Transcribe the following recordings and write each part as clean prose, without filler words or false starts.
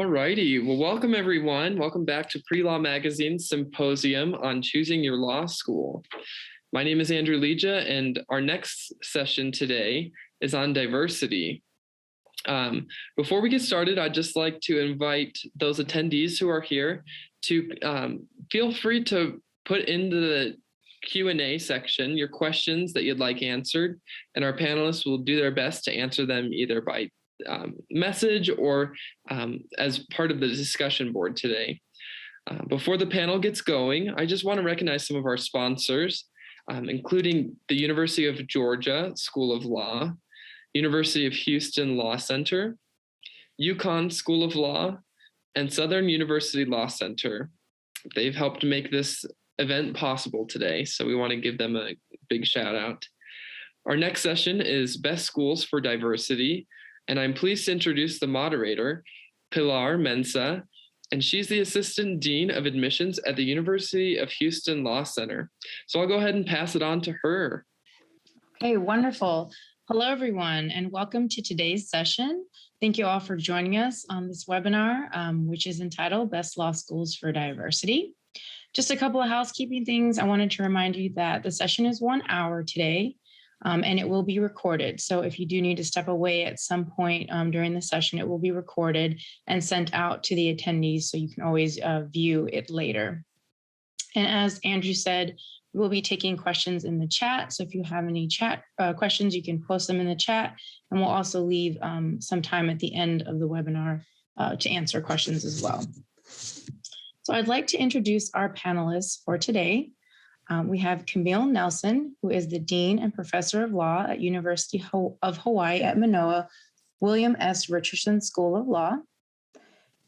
righty. Well, welcome everyone. Welcome back to PreLaw Magazine's symposium on choosing your law school. My name is Andrew Leja, and our next session today is on diversity. Before we get started, I'd just like to invite those attendees who are here to feel free to put into the Q&A section your questions that you'd like answered, and our panelists will do their best to answer them either by message or as part of the discussion board today. Before the panel gets going, I just want to recognize some of our sponsors, including the University of Georgia School of Law, University of Houston Law Center, UConn School of Law, and Southern University Law Center. They've helped make this event possible today, so we want to give them a big shout out. Our next session is Best Schools for Diversity, and I'm pleased to introduce the moderator, Pilar Mensah, and she's the Assistant Dean of Admissions at the University of Houston Law Center. So I'll go ahead and pass it on to her. Okay, wonderful. Hello, everyone, and welcome to today's session. Thank you all for joining us on this webinar, which is entitled Best Law Schools for Diversity. Just a couple of housekeeping things. I wanted to remind you that the session is 1 hour today, and it will be recorded. So if you do need to step away at some point during the session, it will be recorded and sent out to the attendees so you can always view it later. And as Andrew said, we'll be taking questions in the chat. So if you have any chat questions, you can post them in the chat. And we'll also leave some time at the end of the webinar to answer questions as well. So I'd like to introduce our panelists for today. We have Camille Nelson, who is the Dean and Professor of Law at University of Hawaii at Manoa, William S. Richardson School of Law.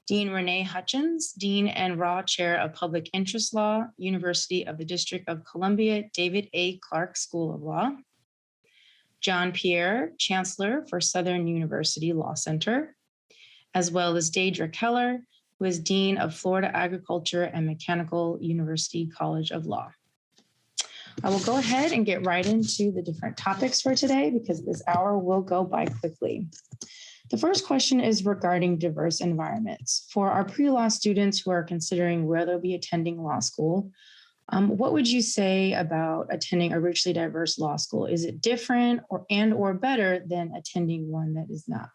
Dean Renee Hutchins, Dean and Raw Chair of Public Interest Law, University of the District of Columbia, David A. Clark School of Law. John Pierre, Chancellor for Southern University Law Center, as well as Deidre Keller, who is Dean of Florida Agriculture and Mechanical University College of Law. I will go ahead and get right into the different topics for today because this hour will go by quickly. The first question is regarding diverse environments. For our pre-law students who are considering where they'll be attending law school, what would you say about attending a richly diverse law school? Is it different or better than attending one that is not?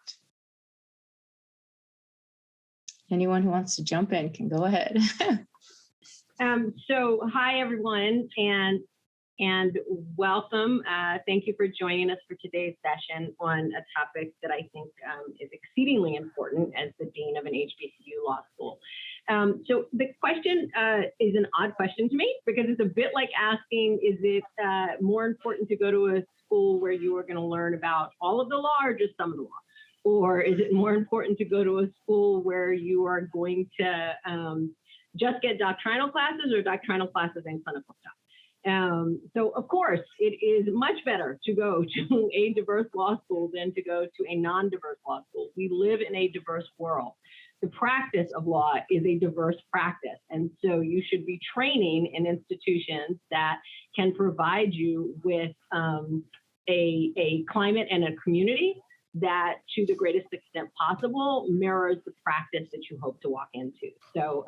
Anyone who wants to jump in can go ahead. So hi, everyone, and welcome. Thank you for joining us for today's session on a topic that I think is exceedingly important as the Dean of an HBCU law school. So the question is an odd question to me because it's a bit like asking, is it more important to go to a school where you are going to learn about all of the law or just some of the law? Or is it more important to go to a school where you are going to just get doctrinal classes or doctrinal classes and clinical stuff? So of course, it is much better to go to a diverse law school than to go to a non-diverse law school. We live in a diverse world. The practice of law is a diverse practice. And so you should be training in institutions that can provide you with a climate and a community that to the greatest extent possible mirrors the practice that you hope to walk into. So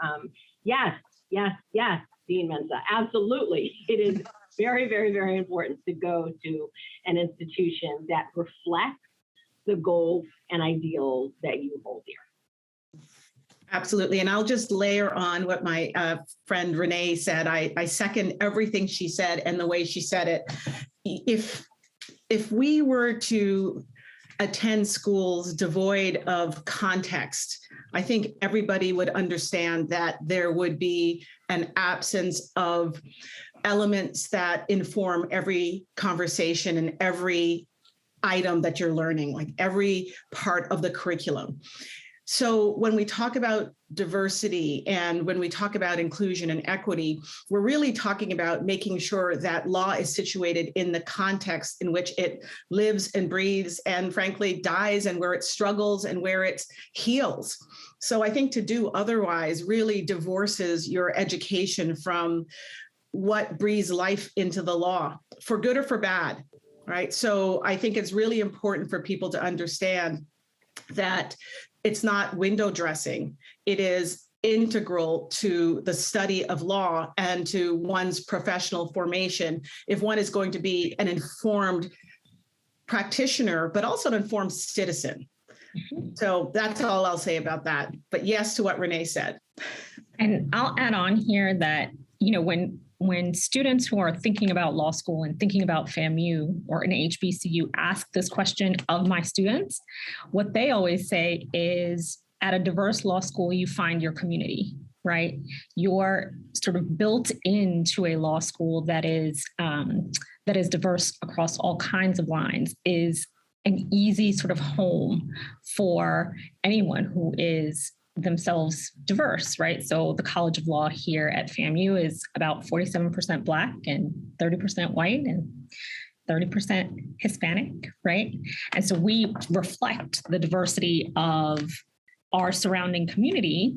yes, Dean Mensah, absolutely. It is very, very, very important to go to an institution that reflects the goals and ideals that you hold dear. Absolutely. And I'll just layer on what my friend Renee said. I second everything she said and the way she said it. If we were to attend schools devoid of context, I think everybody would understand that there would be an absence of elements that inform every conversation and every item that you're learning, like every part of the curriculum. So when we talk about diversity and when we talk about inclusion and equity, we're really talking about making sure that law is situated in the context in which it lives and breathes and frankly dies, and where it struggles and where it heals. So I think to do otherwise really divorces your education from what breathes life into the law, for good or for bad, right? So I think it's really important for people to understand that it's not window dressing. It is integral to the study of law and to one's professional formation if one is going to be an informed practitioner, but also an informed citizen. So that's all I'll say about that. But yes to what Renee said. And I'll add on here that, when students who are thinking about law school and thinking about FAMU or an HBCU ask this question of my students, what they always say is, at a diverse law school, you find your community, right? You're sort of built into a law school that is diverse across all kinds of lines, is an easy sort of home for anyone who is themselves diverse, right? So the College of Law here at FAMU is about 47% Black and 30% white and 30% Hispanic, right? And so we reflect the diversity of our surrounding community.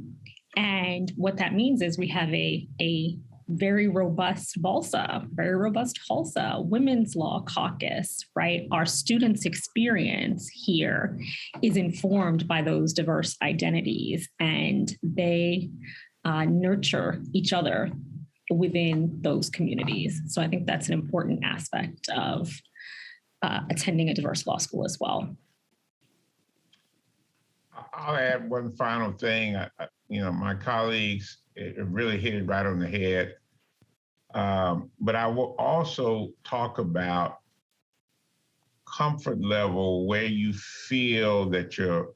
And what that means is we have a very robust BALSA, very robust HALSA, Women's Law Caucus, right? Our students' experience here is informed by those diverse identities, and they nurture each other within those communities. So I think that's an important aspect of attending a diverse law school as well. I'll add one final thing. My colleagues really hit it right on the head. But I will also talk about comfort level where you feel that your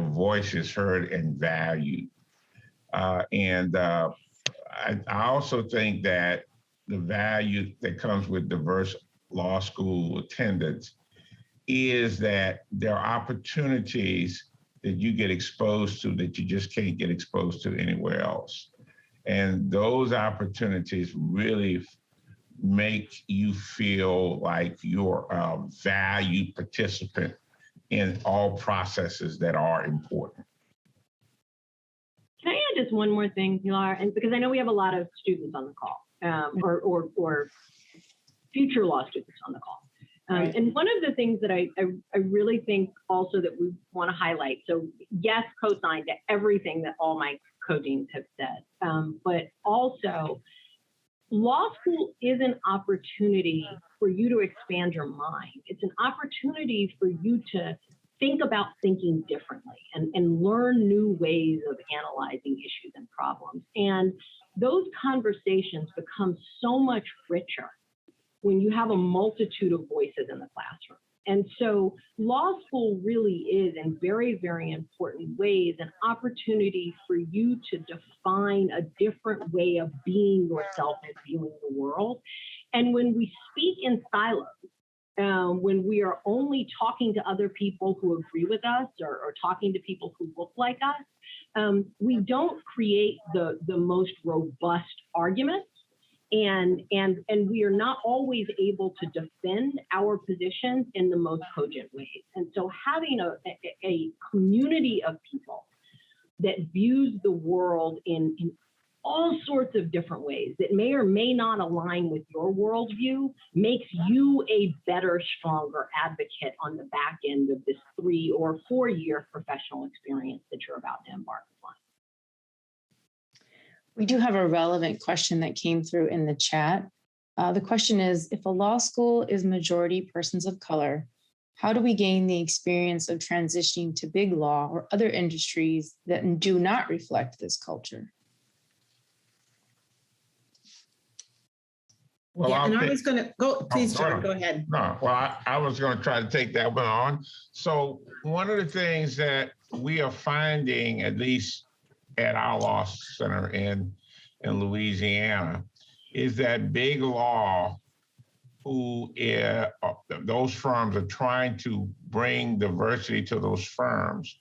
voice is heard and valued. I also think that the value that comes with diverse law school attendance is that there are opportunities that you get exposed to that you just can't get exposed to anywhere else. And those opportunities really make you feel like you're a valued participant in all processes that are important. Can I add just one more thing, Pilar? And because I know we have a lot of students on the call, or future law students on the call. Right. And one of the things that I really think also that we want to highlight, so yes, co-signed to everything that all my co-deans have said, but also law school is an opportunity for you to expand your mind. It's an opportunity for you to think about thinking differently and learn new ways of analyzing issues and problems. And those conversations become so much richer when you have a multitude of voices in the classroom. And so law school really is, in very, very important ways, an opportunity for you to define a different way of being yourself and viewing the world. And when we speak in silos, when we are only talking to other people who agree with us or talking to people who look like us, we don't create the most robust arguments. And we are not always able to defend our positions in the most cogent ways. And so having a community of people that views the world in all sorts of different ways that may or may not align with your worldview makes you a better, stronger advocate on the back end of this 3 or 4 year professional experience that you're about to embark upon. We do have a relevant question that came through in the chat. The question is, if a law school is majority persons of color, how do we gain the experience of transitioning to big law or other industries that do not reflect this culture? Well, Yeah, and I was going to go, please, John, go ahead. No, well, I was going to try to take that one on. So one of the things that we are finding, at least at our law center in Louisiana, is that big law, those firms are trying to bring diversity to those firms,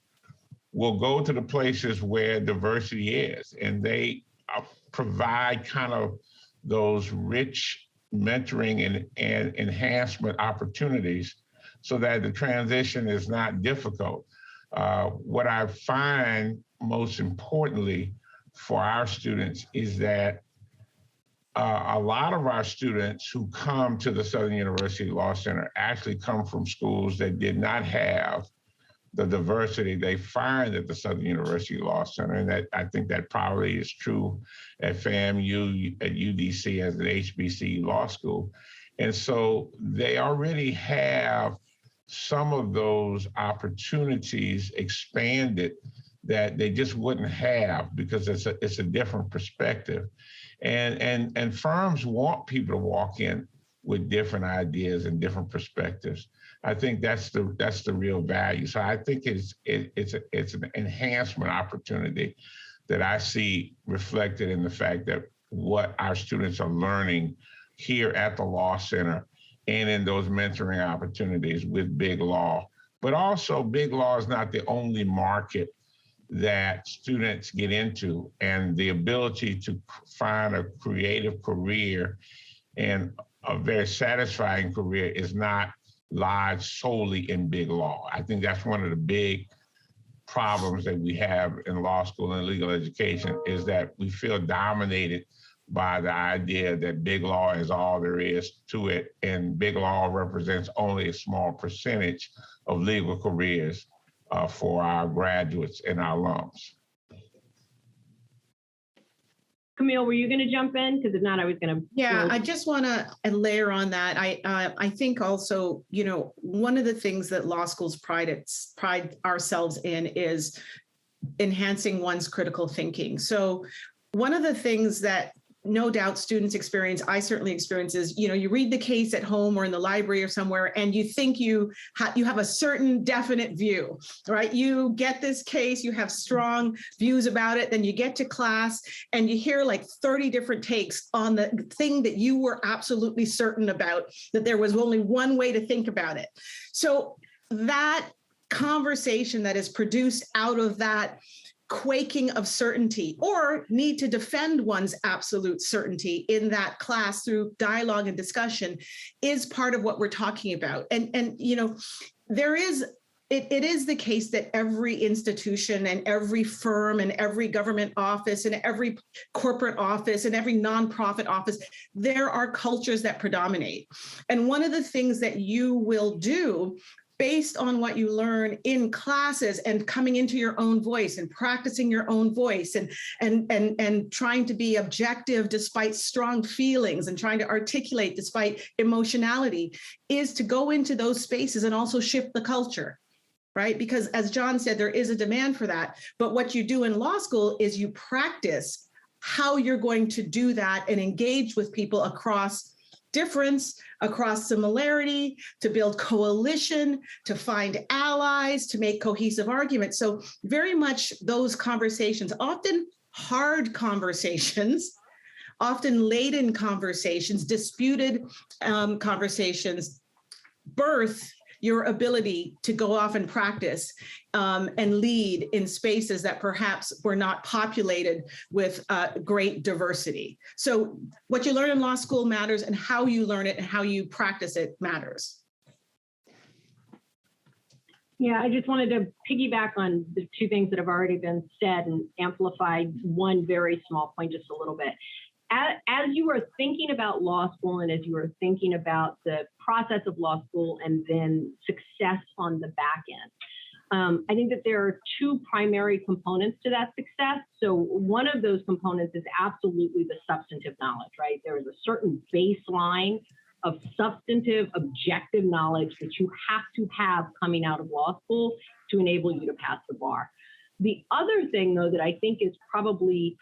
will go to the places where diversity is, and they provide kind of those rich mentoring and enhancement opportunities so that the transition is not difficult. What I find most importantly for our students is that a lot of our students who come to the Southern University Law Center actually come from schools that did not have the diversity they find at the Southern University Law Center. And that I think that probably is true at FAMU, at UDC as an HBCU law school. And so they already have some of those opportunities expanded that they just wouldn't have because it's a different perspective. And firms want people to walk in with different ideas and different perspectives. I think that's the real value. So I think it's an enhancement opportunity that I see reflected in the fact that what our students are learning here at the Law Center and in those mentoring opportunities with Big Law. But also Big Law is not the only market that students get into, and the ability to find a creative career and a very satisfying career is not lies solely in Big Law. I think that's one of the big problems that we have in law school and legal education is that we feel dominated by the idea that Big Law is all there is to it, and Big Law represents only a small percentage of legal careers for our graduates and our alums. Camille, were you going to jump in? Because if not, I was going to. Yeah, I just want to layer on that. I think also, you know, one of the things that law schools pride ourselves in is enhancing one's critical thinking. So one of the things that no doubt students experience, I certainly experience, is, you know, you read the case at home or in the library or somewhere, and you think you have a certain definite view, right? You get this case, you have strong views about it, then you get to class and you hear like 30 different takes on the thing that you were absolutely certain about, that there was only one way to think about it. So that conversation that is produced out of that quaking of certainty or need to defend one's absolute certainty in that class through dialogue and discussion is part of what we're talking about. And you know, it is the case that every institution and every firm and every government office and every corporate office and every nonprofit office, there are cultures that predominate. And one of the things that you will do based on what you learn in classes and coming into your own voice and practicing your own voice and trying to be objective despite strong feelings and trying to articulate despite emotionality is to go into those spaces and also shift the culture, right? Because as John said, there is a demand for that. But what you do in law school is you practice how you're going to do that and engage with people across difference, across similarity, to build coalition, to find allies, to make cohesive arguments. So very much those conversations, often hard conversations, often laden conversations, disputed conversations, birth your ability to go off and practice and lead in spaces that perhaps were not populated with great diversity. So what you learn in law school matters, and how you learn it and how you practice it matters. Yeah, I just wanted to piggyback on the two things that have already been said and amplify one very small point just a little bit. As you are thinking about law school and as you are thinking about the process of law school and then success on the back end, I think that there are two primary components to that success. So one of those components is absolutely the substantive knowledge, right? There is a certain baseline of substantive, objective knowledge that you have to have coming out of law school to enable you to pass the bar. The other thing, though, that I think is probably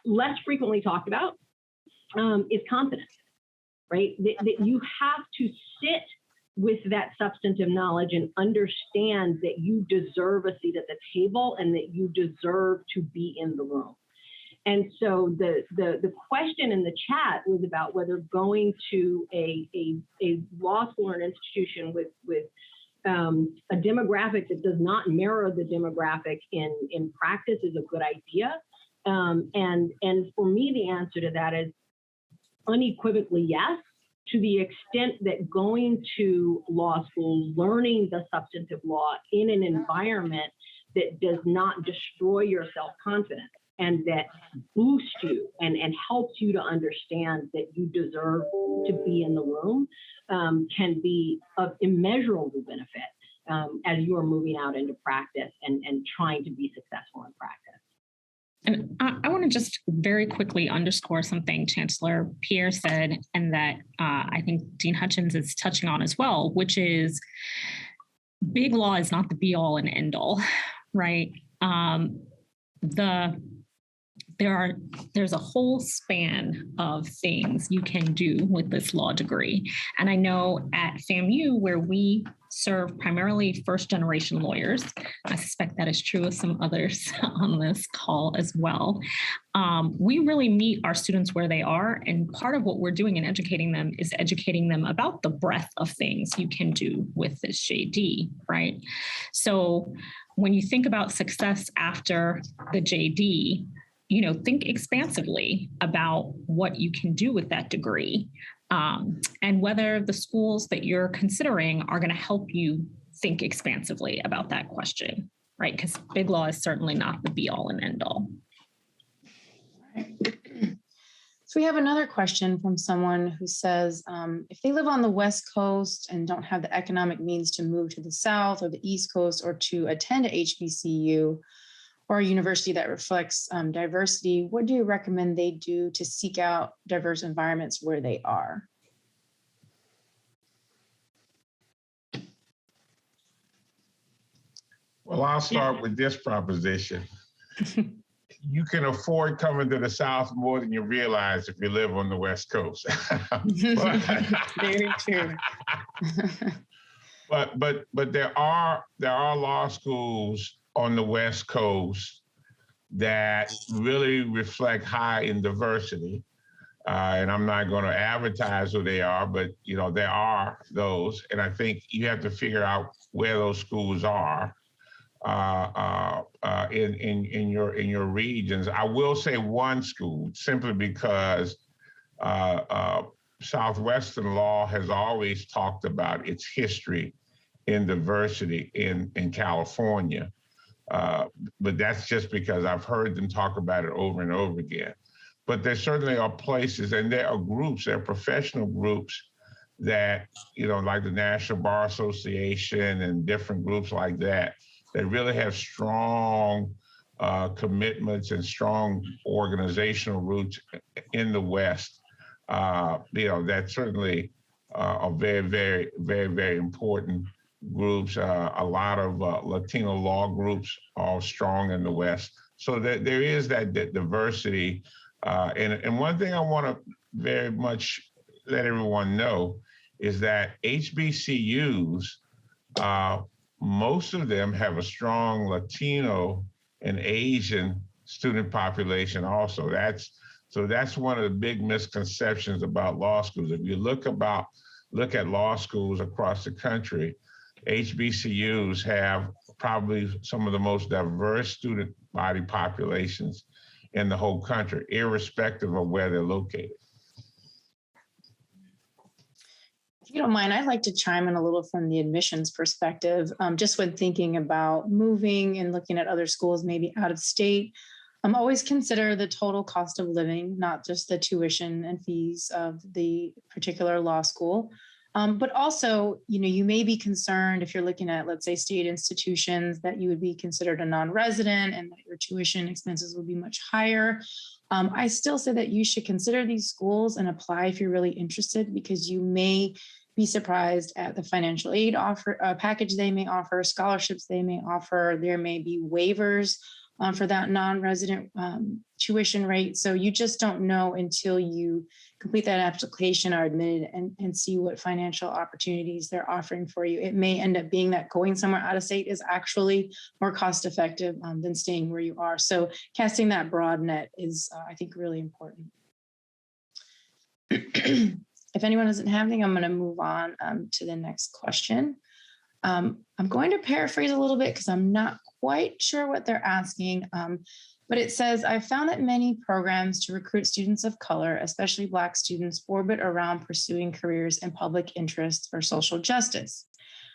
less frequently talked about is confidence, right? That you have to sit with that substantive knowledge and understand that you deserve a seat at the table and that you deserve to be in the room. And so the question in the chat was about whether going to a law school or an institution with a demographic that does not mirror the demographic in practice is a good idea. And for me, the answer to that is unequivocally yes, to the extent that going to law school, learning the substantive law in an environment that does not destroy your self-confidence and that boosts you and helps you to understand that you deserve to be in the room can be of immeasurable benefit. as you are moving out into practice and trying to be successful in practice. And I want to just very quickly underscore something Chancellor Pierre said, and that I think Dean Hutchins is touching on as well, which is big law is not the be all and end all, right? There's a whole span of things you can do with this law degree. And I know at FAMU, where we serve primarily first-generation lawyers, I suspect that is true of some others on this call as well, we really meet our students where they are. And part of what we're doing in educating them is educating them about the breadth of things you can do with this JD, right? So when you think about success after the JD, think expansively about what you can do with that degree, and whether the schools that you're considering are going to help you think expansively about that question, right? Because big law is certainly not the be all and end all. So we have another question from someone who says, if they live on the West Coast and don't have the economic means to move to the South or the East Coast or to attend a HBCU, or a university that reflects diversity, what do you recommend they do to seek out diverse environments where they are? Well, I'll start with this proposition. You can afford coming to the South more than you realize if you live on the West Coast. Very true. but there are law schools on the West Coast that really reflect high in diversity. And I'm not going to advertise who they are, but there are those. And I think you have to figure out where those schools are in your regions. I will say one school simply because Southwestern Law has always talked about its history in diversity in California. But that's just because I've heard them talk about it over and over again. But there certainly are places, and there are groups, there are professional groups that, like the National Bar Association and different groups like that, that really have strong commitments and strong organizational roots in the West. That certainly are very, very, very, very important groups. A lot of Latino law groups are strong in the West. So there is that diversity. And one thing I want to very much let everyone know is that HBCUs, most of them have a strong Latino and Asian student population also. That's one of the big misconceptions about law schools. If you look at law schools across the country, HBCUs have probably some of the most diverse student body populations in the whole country, irrespective of where they're located. If you don't mind, I'd like to chime in a little from the admissions perspective, just when thinking about moving and looking at other schools, maybe out of state. Always consider the total cost of living, not just the tuition and fees of the particular law school. But also, you may be concerned if you're looking at, let's say, state institutions, that you would be considered a non-resident and that your tuition expenses would be much higher. I still say that you should consider these schools and apply if you're really interested, because you may be surprised at the financial aid package they may offer, scholarships they may offer. There may be waivers for that non-resident tuition rate. So you just don't know until you complete that application, are admitted, and see what financial opportunities they're offering for you. It may end up being that going somewhere out of state is actually more cost effective than staying where you are. So casting that broad net is, I think, really important. If anyone doesn't have anything, I'm going to move on to the next question. I'm going to paraphrase a little bit because I'm not quite sure what they're asking. But it says, I found that many programs to recruit students of color, especially Black students, orbit around pursuing careers in public interest or social justice.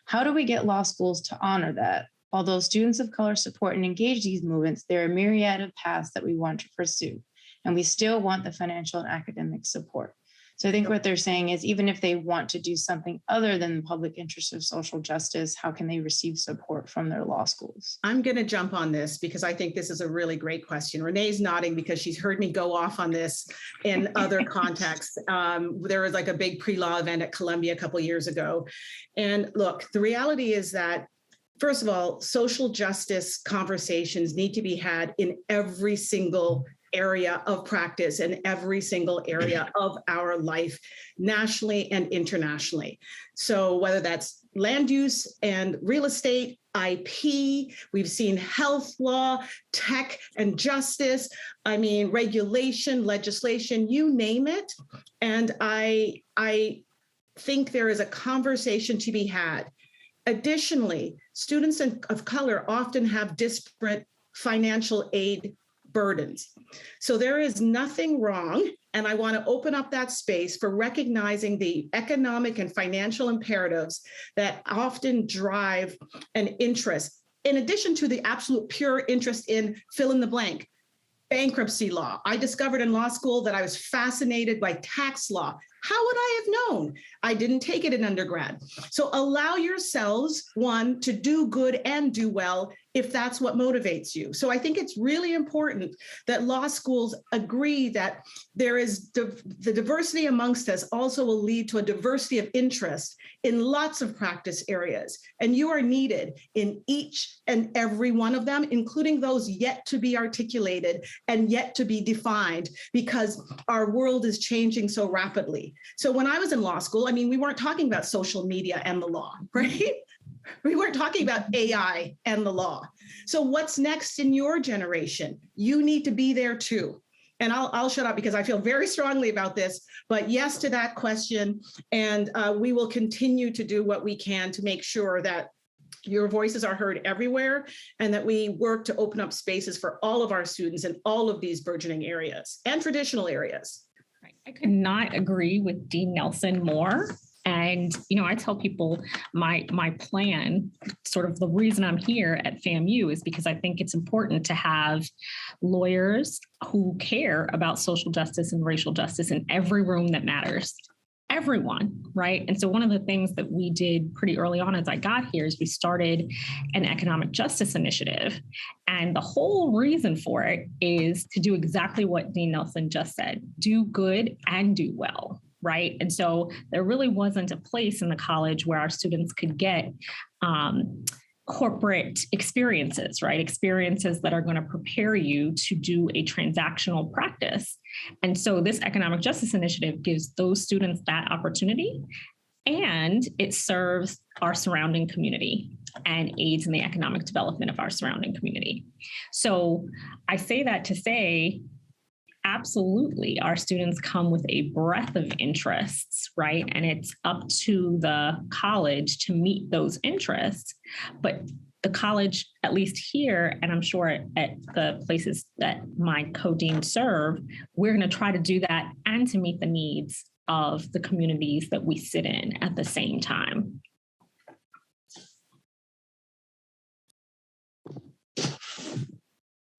How do we get law schools to honor that? Although students of color support and engage these movements, there are a myriad of paths that we want to pursue, and we still want the financial and academic support. So I think what they're saying is even if they want to do something other than the public interest of social justice, how can they receive support from their law schools? I'm going to jump on this because I think this is a really great question. Renee's nodding because she's heard me go off on this in other contexts. There was like a big pre-law event at Columbia a couple of years ago. And look, the reality is that, first of all, social justice conversations need to be had in every single area of practice and every single area of our life, nationally and internationally. So whether that's land use and real estate, IP, we've seen health law, tech and justice, I mean, regulation, legislation, you name it. And I think there is a conversation to be had. Additionally, students of color often have disparate financial aid burdens. So there is nothing wrong, and I want to open up that space for recognizing the economic and financial imperatives that often drive an interest, in addition to the absolute pure interest in fill in the blank. Bankruptcy law. I discovered in law school that I was fascinated by tax law. How would I have known? I didn't take it in undergrad. So allow yourselves, one, to do good and do well if that's what motivates you. So I think it's really important that law schools agree that there is the diversity amongst us also will lead to a diversity of interest in lots of practice areas. And you are needed in each and every one of them, including those yet to be articulated and yet to be defined, because our world is changing so rapidly. So when I was in law school, I mean, we weren't talking about social media and the law, right? We weren't talking about AI and the law. So what's next in your generation? You need to be there too. And I'll shut up because I feel very strongly about this, but yes to that question. And we will continue to do what we can to make sure that your voices are heard everywhere and that we work to open up spaces for all of our students in all of these burgeoning areas and traditional areas. I could not agree with Dean Nelson more. And, I tell people my plan, sort of the reason I'm here at FAMU is because I think it's important to have lawyers who care about social justice and racial justice in every room that matters. Everyone, right? And so one of the things that we did pretty early on as I got here is we started an economic justice initiative. And the whole reason for it is to do exactly what Dean Nelson just said, do good and do well. Right. And so there really wasn't a place in the college where our students could get corporate experiences, right? Experiences that are going to prepare you to do a transactional practice. And so this economic justice initiative gives those students that opportunity, and it serves our surrounding community and aids in the economic development of our surrounding community. So I say that to say, absolutely, our students come with a breadth of interests, right? And it's up to the college to meet those interests. But the college, at least here, and I'm sure at the places that my co-deans serve, we're going to try to do that and to meet the needs of the communities that we sit in at the same time.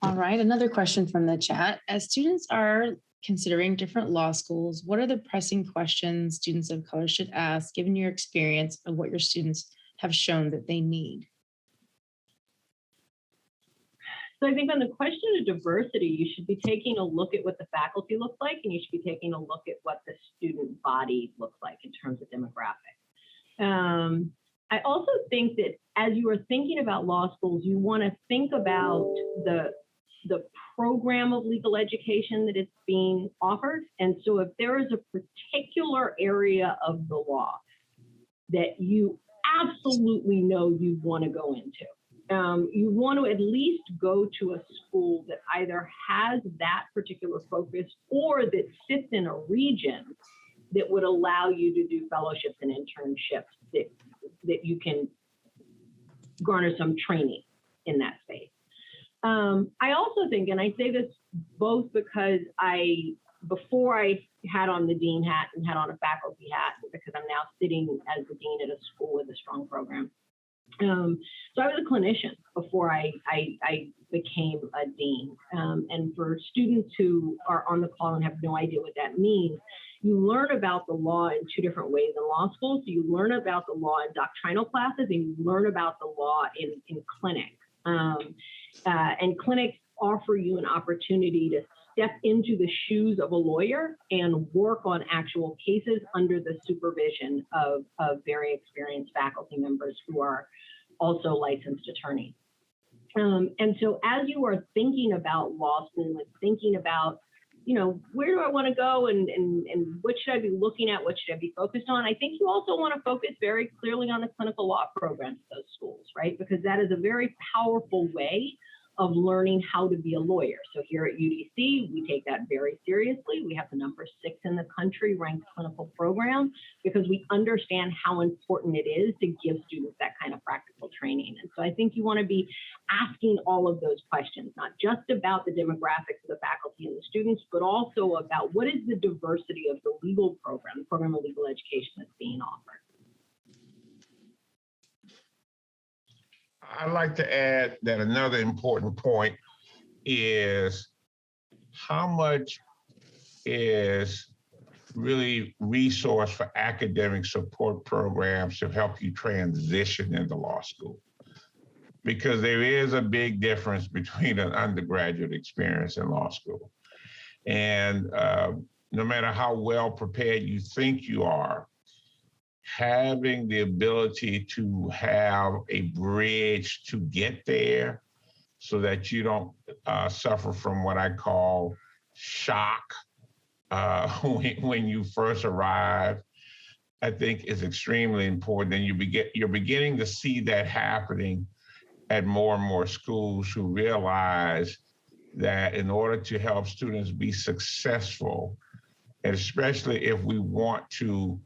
All right, another question from the chat. As students are considering different law schools, what are the pressing questions students of color should ask, given your experience of what your students have shown that they need? So I think on the question of diversity, you should be taking a look at what the faculty look like, and you should be taking a look at what the student body looks like in terms of demographic. I also think that as you are thinking about law schools, you want to think about the program of legal education that is being offered. And so if there is a particular area of the law that you absolutely know you want to go into, you want to at least go to a school that either has that particular focus or that sits in a region that would allow you to do fellowships and internships that you can garner some training in that space. I also think, and I say this both because before I had on the dean hat and had on a faculty hat, because I'm now sitting as the dean at a school with a strong program. So I was a clinician before I became a dean. And for students who are on the call and have no idea what that means, you learn about the law in two different ways in law school. So you learn about the law in doctrinal classes, and you learn about the law in clinics. And clinics offer you an opportunity to step into the shoes of a lawyer and work on actual cases under the supervision of very experienced faculty members who are also licensed attorneys. And so as you are thinking about law school and thinking about, where do I want to go and what should I be looking at? What should I be focused on? I think you also want to focus very clearly on the clinical law programs at those schools, right? Because that is a very powerful way of learning how to be a lawyer. So here at UDC, we take that very seriously. We have the number 6 in the country ranked clinical program because we understand how important it is to give students that kind of practical training. And so I think you want to be asking all of those questions, not just about the demographics of the faculty and the students, but also about what is the diversity of the legal program, the program of legal education that's being offered. I'd like to add that another important point is how much is really resource for academic support programs to help you transition into law school. Because there is a big difference between an undergraduate experience and law school. And no matter how well prepared you think you are, having the ability to have a bridge to get there so that you don't suffer from what I call shock when you first arrive, I think is extremely important. And you're beginning to see that happening at more and more schools who realize that in order to help students be successful, and especially if we want to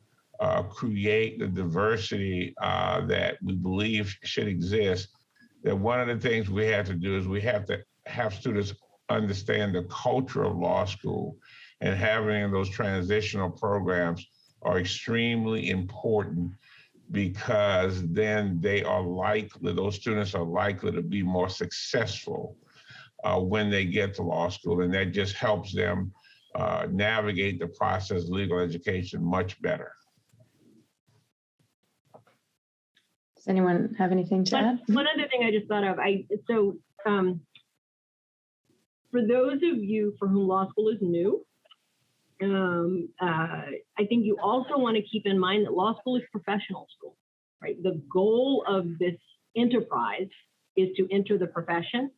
create the diversity that we believe should exist, that one of the things we have to do is we have to have students understand the culture of law school, and having those transitional programs are extremely important because then those students are likely to be more successful when they get to law school, and that just helps them navigate the process of legal education much better. Does anyone have anything to add? One other thing I just thought of, for those of you for whom law school is new, I think you also want to keep in mind that law school is professional school, right? The goal of this enterprise is to enter the profession.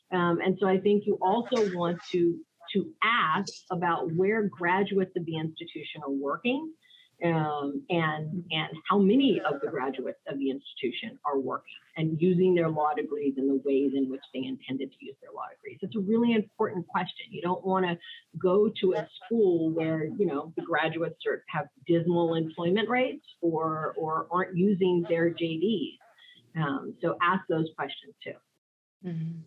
And so I think you also want to ask about where graduates of the institution are working, and how many of the graduates of the institution are working and using their law degrees in the ways in which they intended to use their law degrees. It's a really important question. You don't want to go to a school where, the graduates have dismal employment rates or aren't using their JDs. So ask those questions too. Mm-hmm.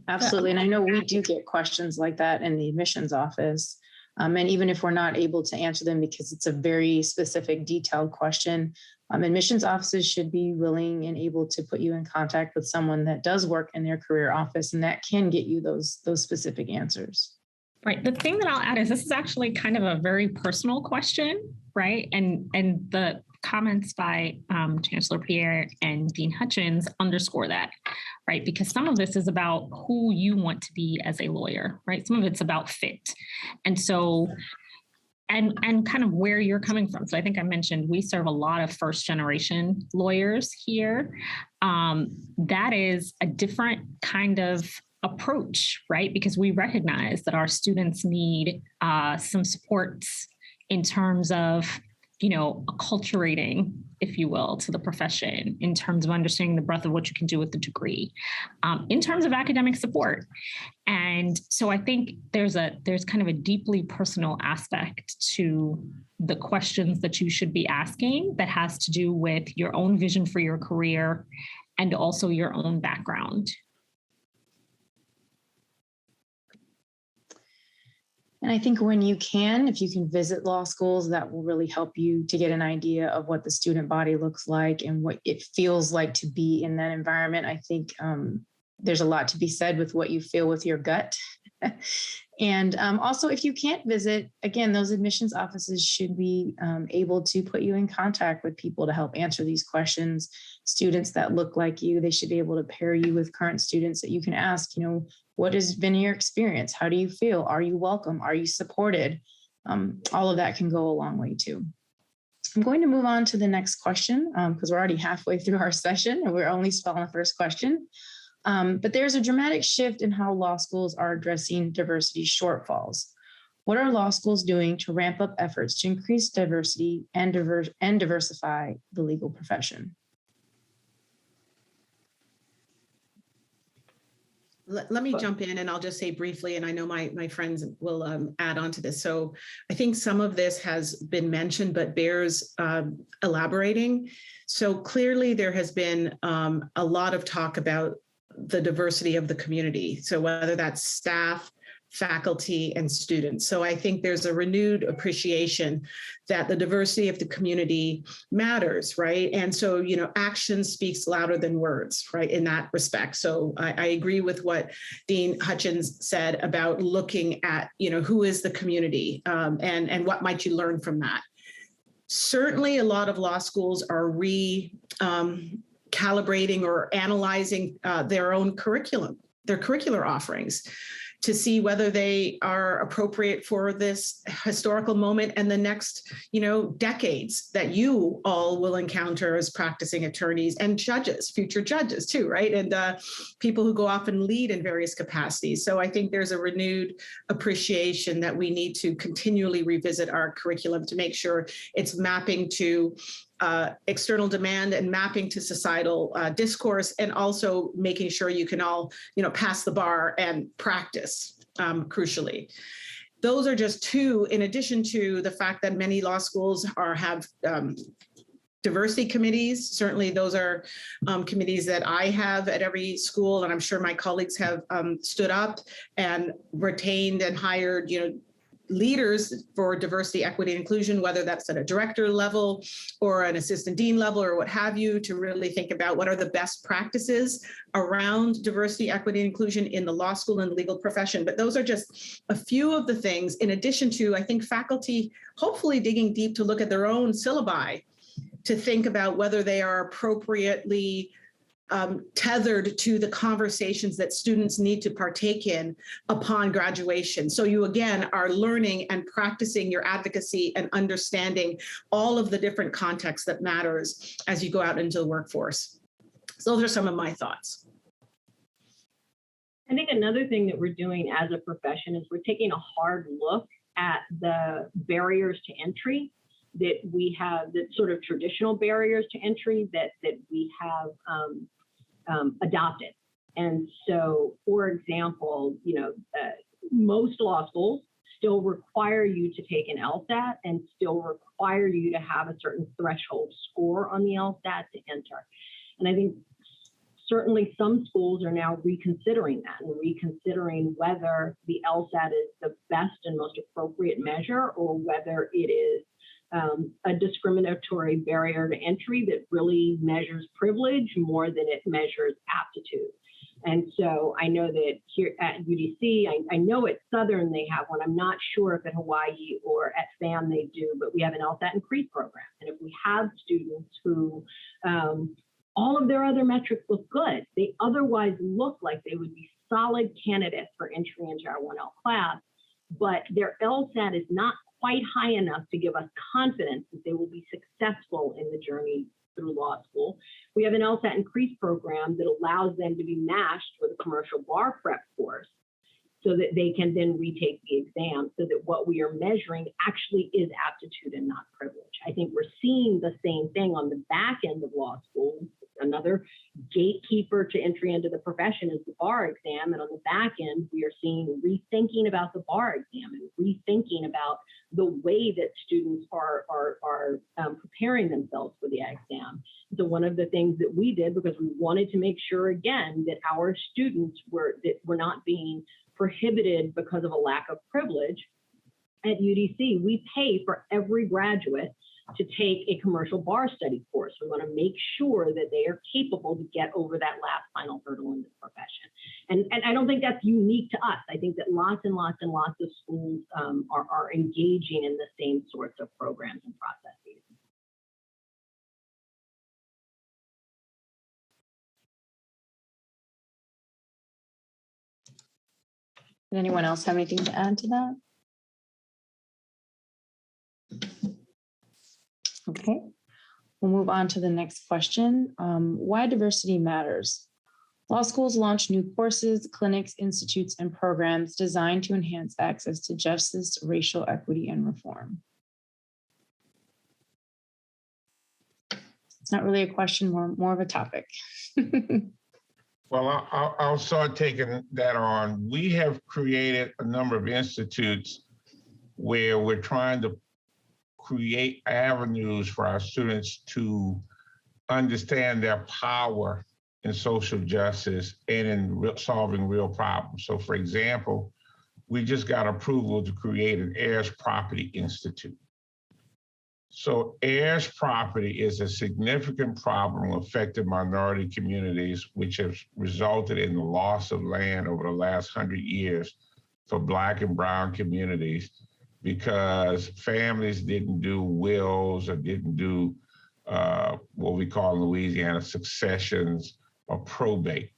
Absolutely. And I know we do get questions like that in the admissions office. And even if we're not able to answer them because it's a very specific, detailed question, admissions offices should be willing and able to put you in contact with someone that does work in their career office, and that can get you those specific answers. Right. The thing that I'll add is this is actually kind of a very personal question, right? And the comments by Chancellor Pierre and Dean Hutchins underscore that, right? Because some of this is about who you want to be as a lawyer, right? Some of it's about fit. And so, and kind of where you're coming from. So I think I mentioned we serve a lot of first generation lawyers here. That is a different kind of approach, right? Because we recognize that our students need some supports in terms of acculturating, if you will, to the profession, in terms of understanding the breadth of what you can do with the degree, in terms of academic support. And so I think there's kind of a deeply personal aspect to the questions that you should be asking that has to do with your own vision for your career and also your own background. And I think if you can visit law schools, that will really help you to get an idea of what the student body looks like and what it feels like to be in that environment. I think there's a lot to be said with what you feel with your gut And also, if you can't visit, again, those admissions offices should be able to put you in contact with people to help answer these questions. Students that look like you, they should be able to pair you with current students that you can ask, what has been your experience? How do you feel? Are you welcome? Are you supported? All of that can go a long way too. I'm going to move on to the next question because we're already halfway through our session and we're only still on the first question. But there's a dramatic shift in how law schools are addressing diversity shortfalls. What are law schools doing to ramp up efforts to increase diversity and diversify the legal profession? Let me jump in and I'll just say briefly, and I know my friends will add on to this. So I think some of this has been mentioned, but bears elaborating. So clearly there has been a lot of talk about the diversity of the community. So whether that's staff, faculty, and students. So I think there's a renewed appreciation that the diversity of the community matters, right? And so, action speaks louder than words, right, in that respect. So I agree with what Dean Hutchins said about looking at, who is the community and what might you learn from that. Certainly a lot of law schools are calibrating or analyzing their own curriculum, their curricular offerings, to see whether they are appropriate for this historical moment and the next, decades that you all will encounter as practicing attorneys and judges, future judges too, right? And people who go off and lead in various capacities. So I think there's a renewed appreciation that we need to continually revisit our curriculum to make sure it's mapping to external demand and mapping to societal discourse, and also making sure you can all, pass the bar and practice, crucially. Those are just two, in addition to the fact that many law schools have diversity committees. Certainly those are committees that I have at every school, and I'm sure my colleagues have stood up and retained and hired, leaders for diversity, equity, and inclusion, whether that's at a director level or an assistant dean level or what have you, to really think about what are the best practices around diversity, equity, and inclusion in the law school and legal profession. But those are just a few of the things, in addition to, I think, faculty hopefully digging deep to look at their own syllabi to think about whether they are appropriately tethered to the conversations that students need to partake in upon graduation. So you, again, are learning and practicing your advocacy and understanding all of the different contexts that matters as you go out into the workforce. So those are some of my thoughts. I think another thing that we're doing as a profession is we're taking a hard look at the barriers to entry that we have, that sort of traditional barriers to entry that we have adopted. And so, for example, most law schools still require you to take an LSAT and still require you to have a certain threshold score on the LSAT to enter. And I think certainly some schools are now reconsidering that and reconsidering whether the LSAT is the best and most appropriate measure, or whether it is a discriminatory barrier to entry that really measures privilege more than it measures aptitude. And so I know that here at UDC, I know at Southern they have one. I'm not sure if at Hawaii or at FAM they do, but we have an LSAT Increase program. And if we have students who all of their other metrics look good, they otherwise look like they would be solid candidates for entry into our 1L class, but their LSAT is not quite high enough to give us confidence that they will be successful in the journey through law school. We have an LSAT Increase program that allows them to be matched with a commercial bar prep course so that they can then retake the exam, so that what we are measuring actually is aptitude and not privilege. I think we're seeing the same thing on the back end of law school. Another gatekeeper to entry into the profession is the bar exam. And on the back end, we are seeing rethinking about the bar exam and rethinking about the way that students are preparing themselves for the exam. So one of the things that we did, because we wanted to make sure, again, that our students were not being prohibited because of a lack of privilege, at UDC, we pay for every graduate to take a commercial bar study course. We want to make sure that they are capable to get over that last final hurdle in this profession. And I don't think that's unique to us. I think that lots and lots and lots of schools are engaging in the same sorts of programs and processes. Does anyone else have anything to add to that? Okay, we'll move on to the next question. Why diversity matters. Law schools launch new courses, clinics, institutes, and programs designed to enhance access to justice, racial equity, and reform. It's not really a question, more of a topic. Well, I'll start taking that on. We have created a number of institutes where we're trying to create avenues for our students to understand their power in social justice and in solving real problems. So, for example, we just got approval to create an heirs property institute. So heirs property is a significant problem affecting minority communities, which has resulted in the loss of land over the last 100 years for Black and Brown communities because families didn't do wills or didn't do what we call in Louisiana successions or probate.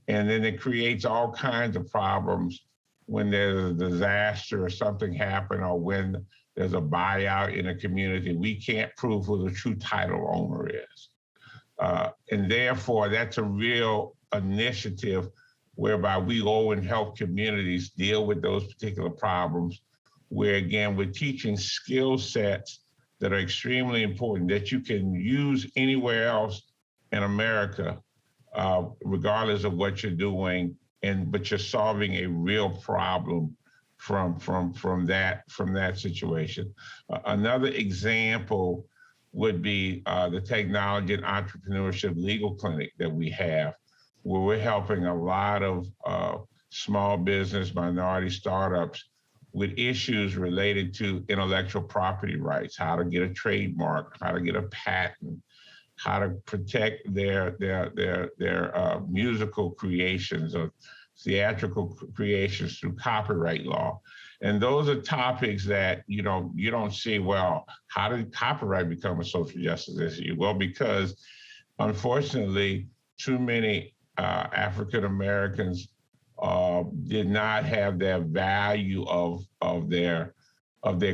And then it creates all kinds of problems when there's a disaster or something happened or when there's a buyout in a community. We can't prove who the true title owner is. And therefore, that's a real initiative whereby we go and help communities deal with those particular problems, where again, we're teaching skill sets that are extremely important that you can use anywhere else in America, regardless of what you're doing, but you're solving a real problem from that situation. Another example would be the Technology and Entrepreneurship Legal Clinic that we have, where we're helping a lot of small business, minority startups with issues related to intellectual property rights, how to get a trademark, how to get a patent, how to protect their musical creations or theatrical creations through copyright law. And those are topics that, you don't see, well, how did copyright become a social justice issue? Well, because unfortunately, too many African Americans did not have their value of their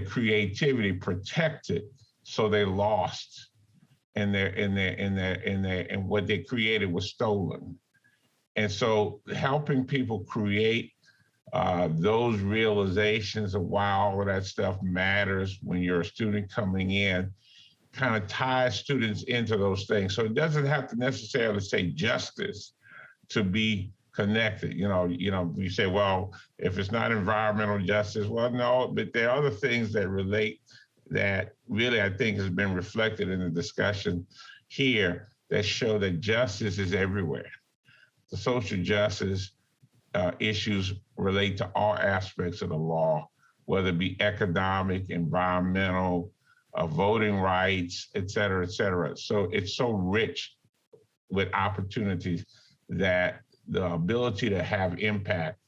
creativity protected, so they lost, and what they created was stolen. And so helping people create those realizations of why all of that stuff matters when you're a student coming in kind of ties students into those things. So it doesn't have to necessarily say justice to be connected. You say, well, if it's not environmental justice, well, no, but there are other things that relate that really I think has been reflected in the discussion here that show that justice is everywhere. The social justice issues relate to all aspects of the law, whether it be economic, environmental, voting rights, et cetera, et cetera. So it's so rich with opportunities that the ability to have impact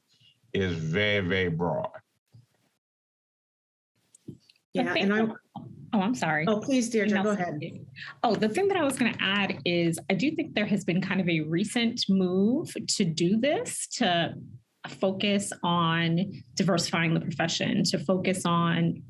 is very, very broad. Yeah, I'm sorry. Oh, please, Deirdre, go ahead. Oh, the thing that I was going to add is I do think there has been kind of a recent move to do this, to focus on diversifying the profession, to focus on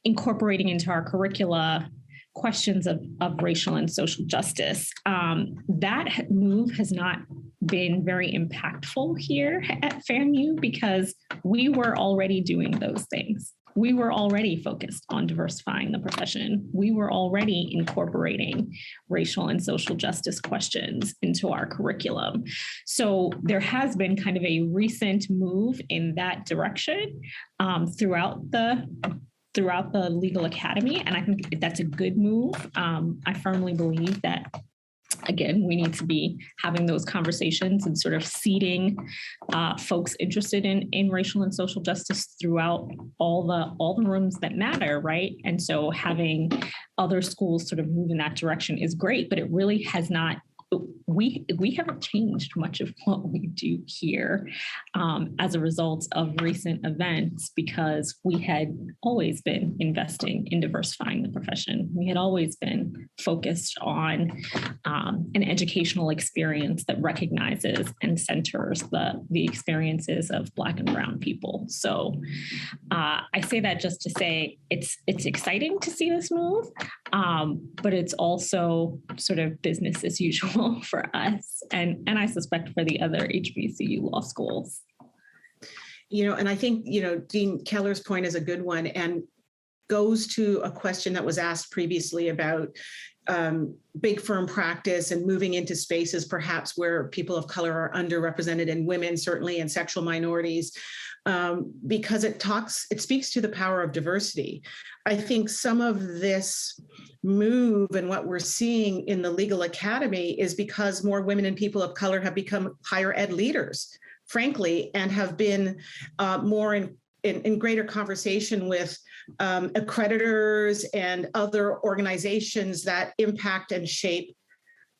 incorporating into our curricula questions of racial and social justice. That move has not been very impactful here at FAMU because we were already doing those things. We were already focused on diversifying the profession. We were already incorporating racial and social justice questions into our curriculum. So there has been kind of a recent move in that direction throughout the legal academy. And I think that's a good move. I firmly believe that again, we need to be having those conversations and sort of seeding folks interested in racial and social justice throughout all the rooms that matter, right? And so having other schools sort of move in that direction is great, but it really has not. We haven't changed much of what we do here as a result of recent events, because we had always been investing in diversifying the profession. We had always been focused on an educational experience that recognizes and centers the experiences of Black and Brown people. So I say that just to say it's exciting to see this move, but it's also sort of business as usual for us, and I suspect for the other HBCU law schools. And I think, Dean Keller's point is a good one and goes to a question that was asked previously about big firm practice and moving into spaces perhaps where people of color are underrepresented, and women certainly, and sexual minorities, because it speaks to the power of diversity. I think some of this move and what we're seeing in the legal academy is because more women and people of color have become higher ed leaders, frankly, and have been more in greater conversation with accreditors and other organizations that impact and shape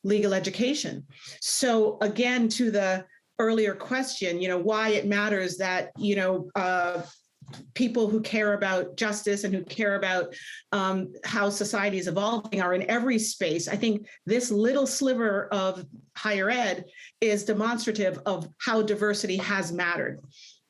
legal education. So again, to the earlier question, why it matters that, people who care about justice and who care about how society is evolving are in every space. I think this little sliver of higher ed is demonstrative of how diversity has mattered.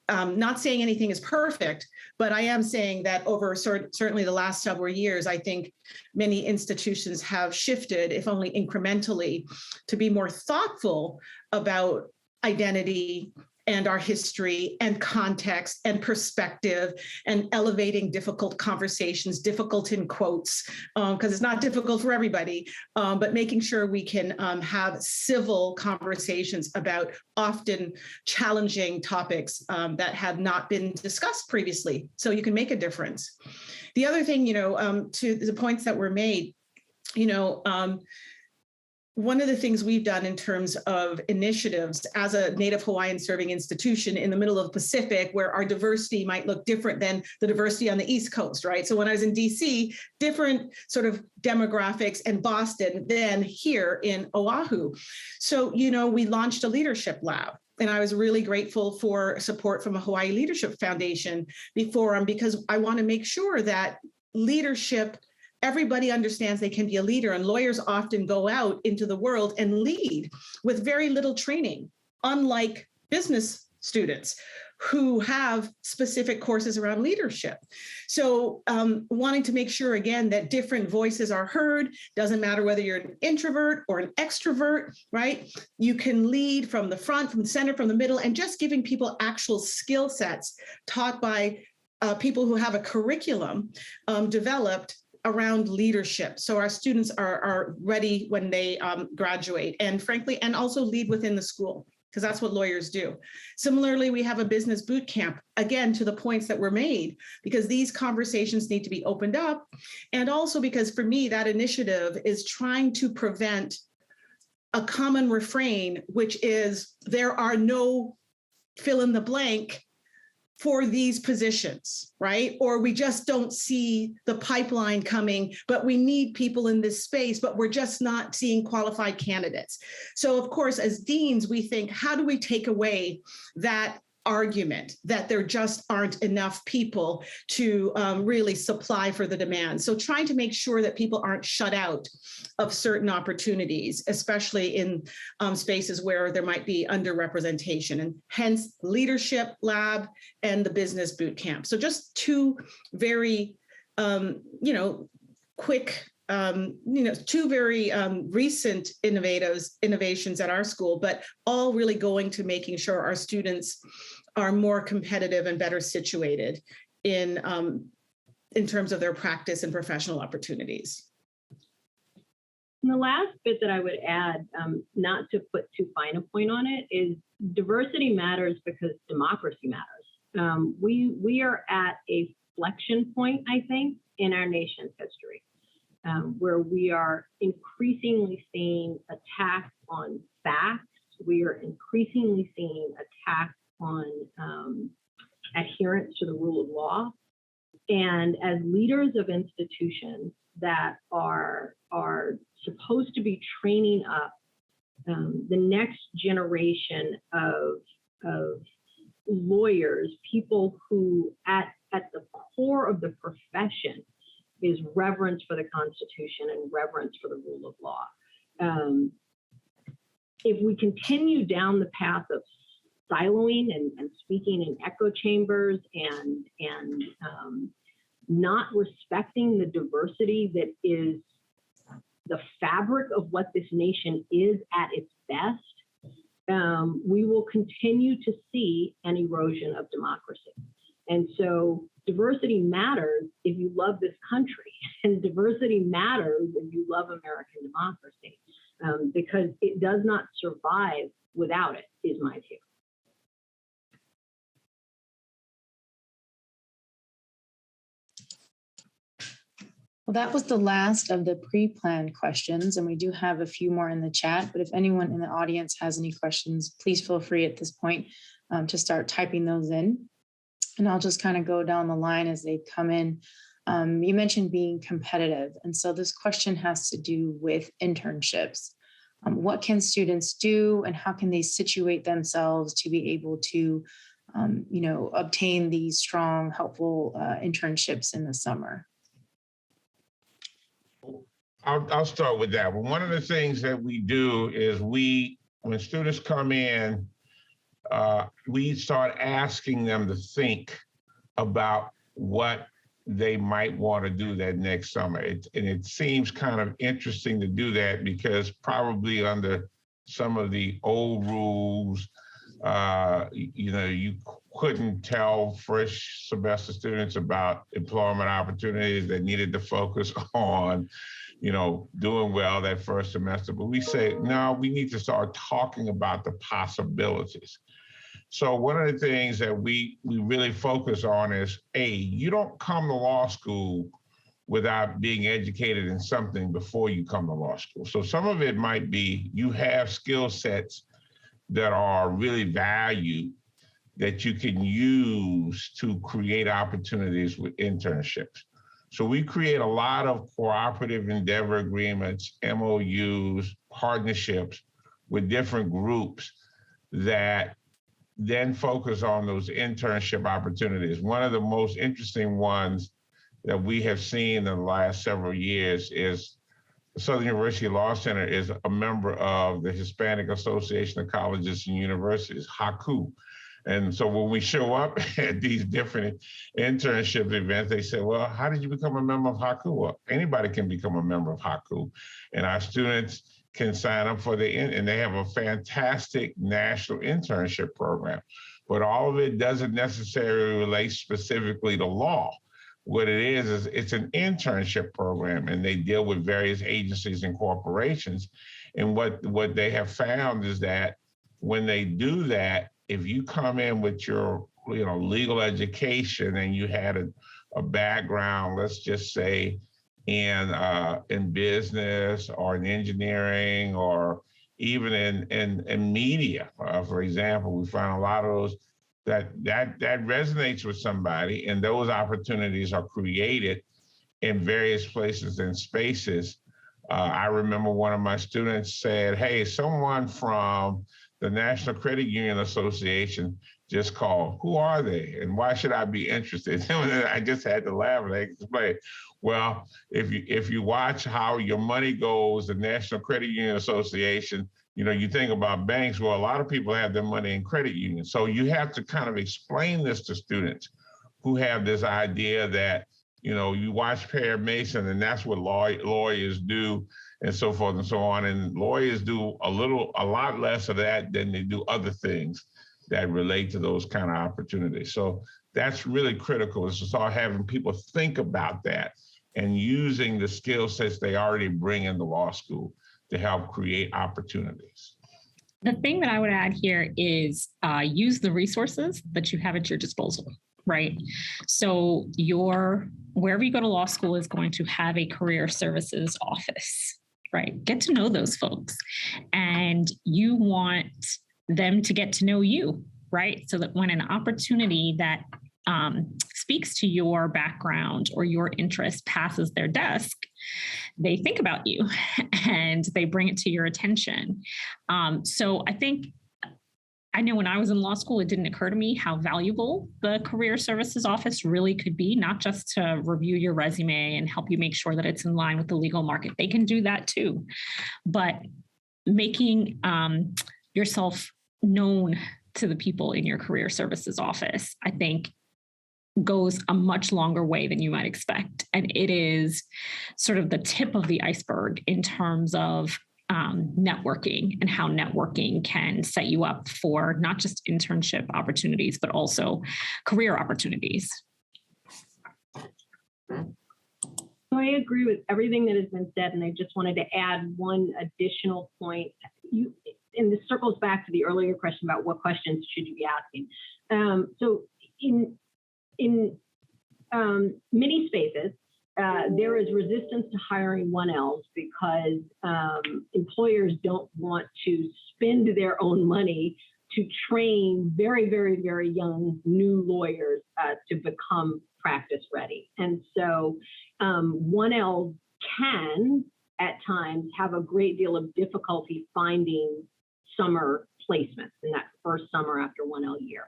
Not saying anything is perfect, but I am saying that over certainly the last several years, I think many institutions have shifted, if only incrementally, to be more thoughtful about identity and our history and context and perspective, and elevating difficult conversations, difficult in quotes, because it's not difficult for everybody, but making sure we can have civil conversations about often challenging topics that have not been discussed previously, so you can make a difference. The other thing, to the points that were made, one of the things we've done in terms of initiatives as a Native Hawaiian serving institution in the middle of the Pacific, where our diversity might look different than the diversity on the East Coast, right? So when I was in DC, different sort of demographics in Boston than here in Oahu. So, we launched a leadership lab. And I was really grateful for support from a Hawaii Leadership Foundation because I want to make sure that leadership, everybody understands they can be a leader, and lawyers often go out into the world and lead with very little training, unlike business students who have specific courses around leadership. So wanting to make sure, again, that different voices are heard. Doesn't matter whether you're an introvert or an extrovert, right? You can lead from the front, from the center, from the middle, and just giving people actual skill sets taught by people who have a curriculum developed around leadership. So our students are ready when they graduate, and frankly, and also lead within the school, because that's what lawyers do. Similarly, we have a business boot camp, again, to the points that were made, because these conversations need to be opened up. And also because for me, that initiative is trying to prevent a common refrain, which is there are no fill in the blank for these positions, right? Or we just don't see the pipeline coming, but we need people in this space, but we're just not seeing qualified candidates. So of course, as deans, we think, how do we take away that argument that there just aren't enough people to really supply for the demand? So trying to make sure that people aren't shut out of certain opportunities, especially in spaces where there might be underrepresentation, and hence leadership lab and the business boot camp. So just two very, quick, two very recent innovations at our school, but all really going to making sure our students are more competitive and better situated in terms of their practice and professional opportunities. And the last bit that I would add, not to put too fine a point on it, is diversity matters because democracy matters. We are at a flexion point, I think, in our nation's history. where we are increasingly seeing attacks on facts. We are increasingly seeing attacks on adherence to the rule of law. And as leaders of institutions that are supposed to be training up the next generation of lawyers, people who at the core of the profession is reverence for the Constitution and reverence for the rule of law. If we continue down the path of siloing and speaking in echo chambers and not respecting the diversity that is the fabric of what this nation is at its best, we will continue to see an erosion of democracy. And so diversity matters if you love this country, and diversity matters if you love American democracy, because it does not survive without it, is my view. Well, that was the last of the pre-planned questions, and we do have a few more in the chat, but if anyone in the audience has any questions, please feel free at this point to start typing those in. And I'll just kind of go down the line as they come in. You mentioned being competitive, and so this question has to do with internships. What can students do, and how can they situate themselves to be able to obtain these strong, helpful internships in the summer? I'll start with that. Well, one of the things that we do is when students come in, we start asking them to think about what they might want to do that next summer. And it seems kind of interesting to do that because probably under some of the old rules, you couldn't tell first semester students about employment opportunities. They needed to focus on doing well that first semester. But we say, no, we need to start talking about the possibilities. So one of the things that we really focus on is, you don't come to law school without being educated in something before you come to law school. So some of it might be you have skill sets that are really valued that you can use to create opportunities with internships. So we create a lot of cooperative endeavor agreements, MOUs, partnerships with different groups that then focus on those internship opportunities. One of the most interesting ones that we have seen in the last several years is the Southern University Law Center is a member of the Hispanic Association of Colleges and Universities, HACU. And so when we show up at these different internship events, they say, well, how did you become a member of HACU? Well, anybody can become a member of HACU. And our students can sign up for and they have a fantastic national internship program. But all of it doesn't necessarily relate specifically to law. What it is it's an internship program, and they deal with various agencies and corporations. And what they have found is that when they do that, if you come in with your legal education and you had a background, let's just say in business or in engineering or even in media, for example, we find a lot of those that resonates with somebody, and those opportunities are created in various places and spaces. I remember one of my students said, hey, someone from the National Credit Union Association just called. Who are they? And why should I be interested? I just had to laugh and explain. Well, if you watch how your money goes, the National Credit Union Association, you think about banks. Well, a lot of people have their money in credit unions. So you have to kind of explain this to students who have this idea that, you watch Perry Mason and that's what lawyers do and so forth and so on. And lawyers do a lot less of that than they do other things that relate to those kind of opportunities. So that's really critical, is to start having people think about that and using the skill sets they already bring into law school to help create opportunities. The thing that I would add here is use the resources that you have at your disposal. right? So wherever you go to law school is going to have a career services office, right? Get to know those folks. And you want them to get to know you, right? So that when an opportunity that speaks to your background or your interest passes their desk, they think about you and they bring it to your attention. So I know when I was in law school, it didn't occur to me how valuable the career services office really could be, not just to review your resume and help you make sure that it's in line with the legal market. They can do that too. But making yourself known to the people in your career services office, I think, goes a much longer way than you might expect. And it is sort of the tip of the iceberg in terms of networking and how networking can set you up for not just internship opportunities, but also career opportunities. I agree with everything that has been said, and I just wanted to add one additional point. And this circles back to the earlier question about what questions should you be asking. So in many spaces, there is resistance to hiring 1Ls because employers don't want to spend their own money to train very, very, very young new lawyers to become practice ready. And so 1L can at times have a great deal of difficulty finding summer placements in that first summer after 1L year.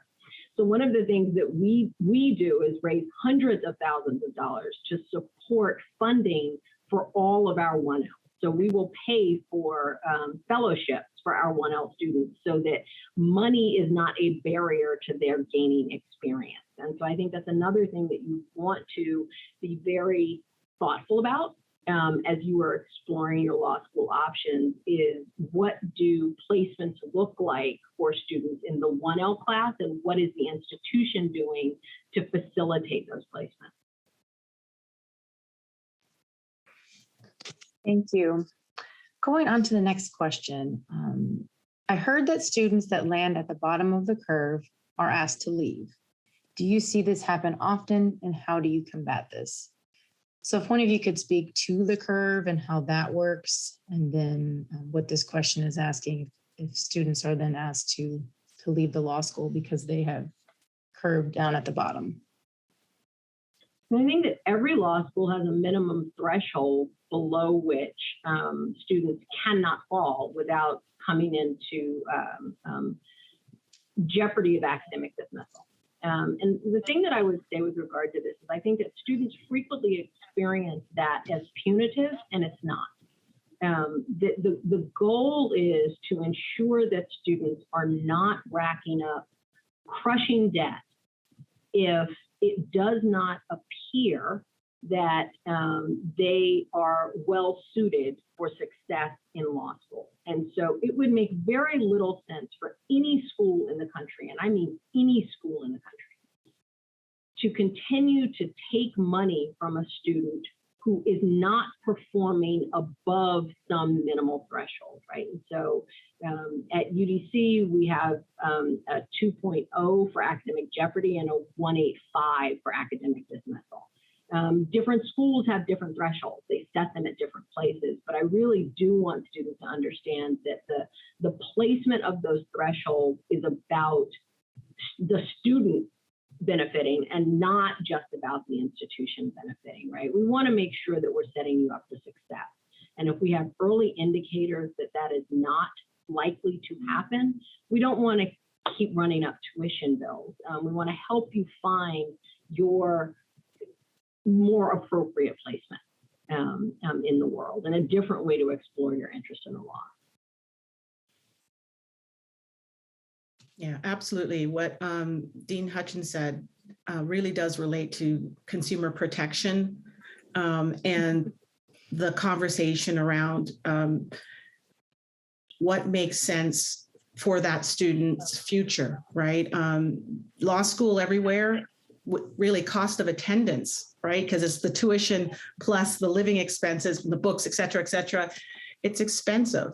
So one of the things that we do is raise hundreds of thousands of dollars to support funding for all of our 1L. So we will pay for fellowships for our 1L students so that money is not a barrier to their gaining experience. And so I think that's another thing that you want to be very thoughtful about as you are exploring your law school options is what do placements look like for students in the 1L class, and what is the institution doing to facilitate those placements? Thank you. Going on to the next question. I heard that students that land at the bottom of the curve are asked to leave. Do you see this happen often, and how do you combat this? So if one of you could speak to the curve and how that works, and then what this question is asking, if students are then asked to leave the law school because they have curved down at the bottom. I think that every law school has a minimum threshold below which students cannot fall without coming into jeopardy of academic dismissal. And the thing that I would say with regard to this is I think that students frequently experience that as punitive, and it's not. The goal is to ensure that students are not racking up crushing debt if it does not appear that they are well suited for success in law school. And so it would make very little sense for any school in the country, and I mean any school in the country, to continue to take money from a student who is not performing above some minimal threshold, right? And so at UDC, we have a 2.0 for academic jeopardy and a 185 for academic dismissal. Different schools have different thresholds. They set them at different places, but I really do want students to understand that the placement of those thresholds is about the student benefiting and not just about the institution benefiting, right? We want to make sure that we're setting you up for success. And if we have early indicators that that is not likely to happen, we don't want to keep running up tuition bills. We want to help you find your more appropriate placement in the world and a different way to explore your interest in the law. Yeah, absolutely. What Dean Hutchins said really does relate to consumer protection and the conversation around what makes sense for that student's future, right? Law school everywhere, really cost of attendance, right? Because it's the tuition plus the living expenses, the books, et cetera, it's expensive.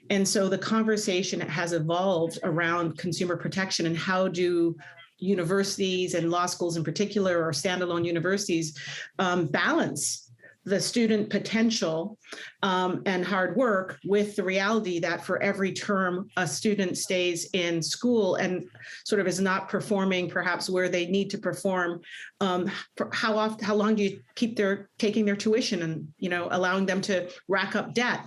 And so the conversation has evolved around consumer protection and how do universities and law schools in particular, or standalone universities, balance the student potential and hard work with the reality that for every term a student stays in school and sort of is not performing perhaps where they need to perform, how long do you keep taking their tuition and, you know, allowing them to rack up debt?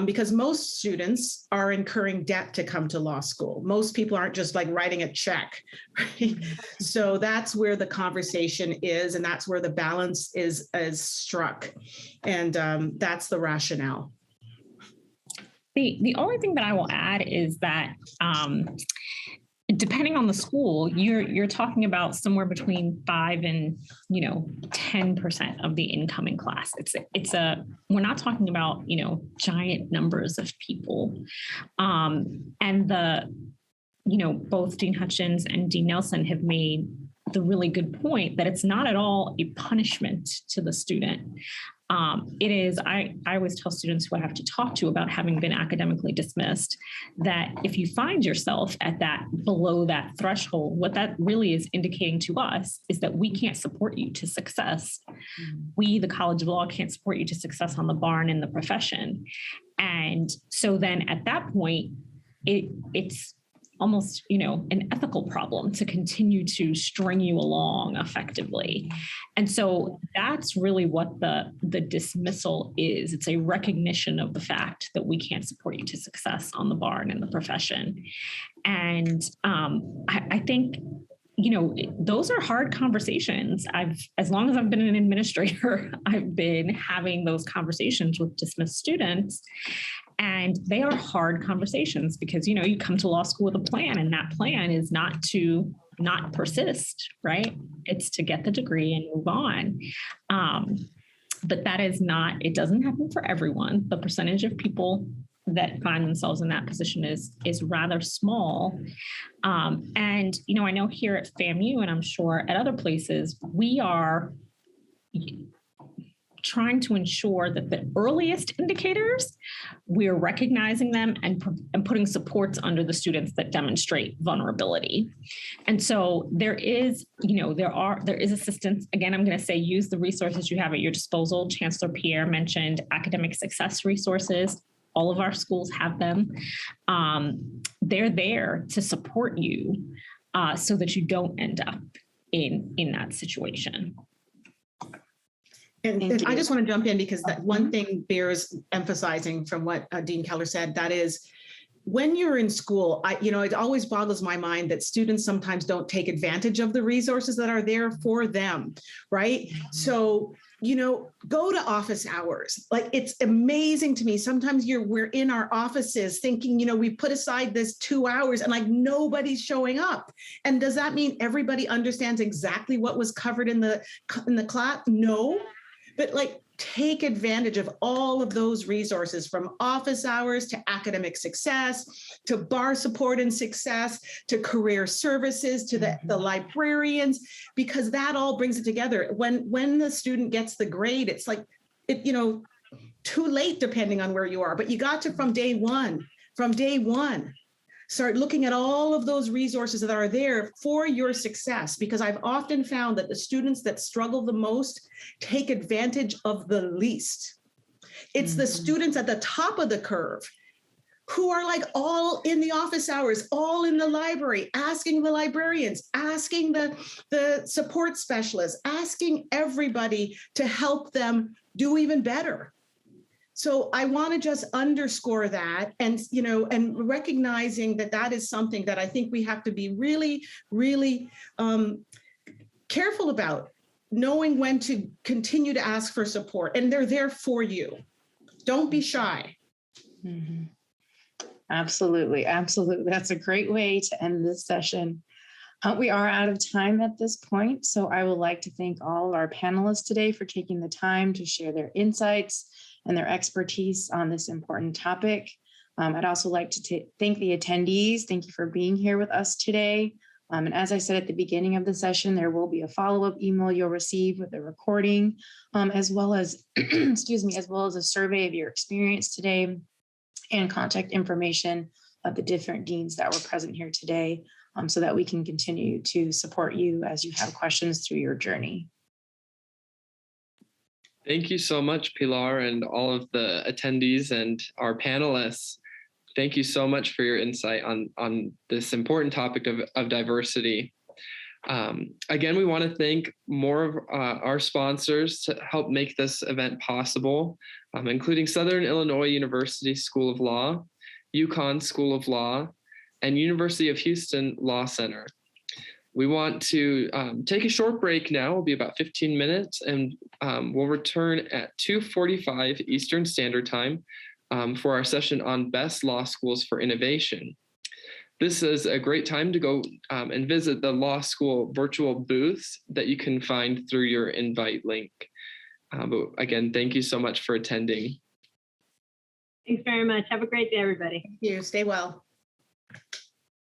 Because most students are incurring debt to come to law school. Most people aren't just like writing a check, right? So that's where the conversation is, and that's where the balance is struck. And that's the rationale. The only thing that I will add is that depending on the school, you're talking about somewhere between 5 and 10% of the incoming class. We're not talking about giant numbers of people, and both Dean Hutchins and Dean Nelson have made the really good point that it's not at all a punishment to the student. It is, I always tell students who I have to talk to about having been academically dismissed, that if you find yourself at below that threshold, what that really is indicating to us is that we can't support you to success. We, the College of Law, can't support you to success on the bar and in the profession. And so then at that point, it's almost, an ethical problem to continue to string you along effectively. And so that's really what the dismissal is. It's a recognition of the fact that we can't support you to success on the bar and in the profession. And I think, those are hard conversations. As long as I've been an administrator, I've been having those conversations with dismissed students. And they are hard conversations because, you come to law school with a plan, and that plan is not to not persist, right? It's to get the degree and move on. But that is not, it doesn't happen for everyone. The percentage of people that find themselves in that position is rather small. And, I know here at FAMU, and I'm sure at other places, we are trying to ensure that the earliest indicators, we're recognizing them and putting supports under the students that demonstrate vulnerability. And so there is assistance. Again, I'm going to say, use the resources you have at your disposal. Chancellor Pierre mentioned academic success resources. All of our schools have them. They're there to support you so that you don't end up in that situation. And I just want to jump in because that one thing bears emphasizing from what Dean Keller said, that is, when you're in school, it always boggles my mind that students sometimes don't take advantage of the resources that are there for them, right? Mm-hmm. So, go to office hours. Like, it's amazing to me. Sometimes we're in our offices thinking, we put aside this 2 hours and like nobody's showing up. And does that mean everybody understands exactly what was covered in the class? No. But take advantage of all of those resources, from office hours to academic success, to bar support and success, to career services, to the librarians, because that all brings it together. When the student gets the grade, it's too late depending on where you are, but you got to from day one, start looking at all of those resources that are there for your success, because I've often found that the students that struggle the most take advantage of the least. It's the students at the top of the curve who are all in the office hours, all in the library, asking the librarians, asking the support specialists, asking everybody to help them do even better. So I want to just underscore that, and recognizing that is something that I think we have to be really, really careful about, knowing when to continue to ask for support, and they're there for you. Don't be shy. Mm-hmm. Absolutely. That's a great way to end this session. We are out of time at this point, so I would like to thank all of our panelists today for taking the time to share their insights and their expertise on this important topic. I'd also like to thank the attendees. Thank you for being here with us today. And as I said at the beginning of the session, there will be a follow-up email you'll receive with a recording, as well as, as well as a survey of your experience today and contact information of the different deans that were present here today. so that we can continue to support you as you have questions through your journey. Thank you so much, Pilar, and all of the attendees and our panelists. Thank you so much for your insight on this important topic of diversity. Again, we want to thank more of our sponsors to help make this event possible, including Southern Illinois University School of Law, UConn School of Law, and University of Houston Law Center. We want to take a short break now. It'll be about 15 minutes, and we'll return at 2:45 Eastern Standard Time for our session on Best Law Schools for Innovation. This is a great time to go and visit the law school virtual booths that you can find through your invite link. But again, thank you so much for attending. Thanks very much. Have a great day, everybody. Thank you. Stay well.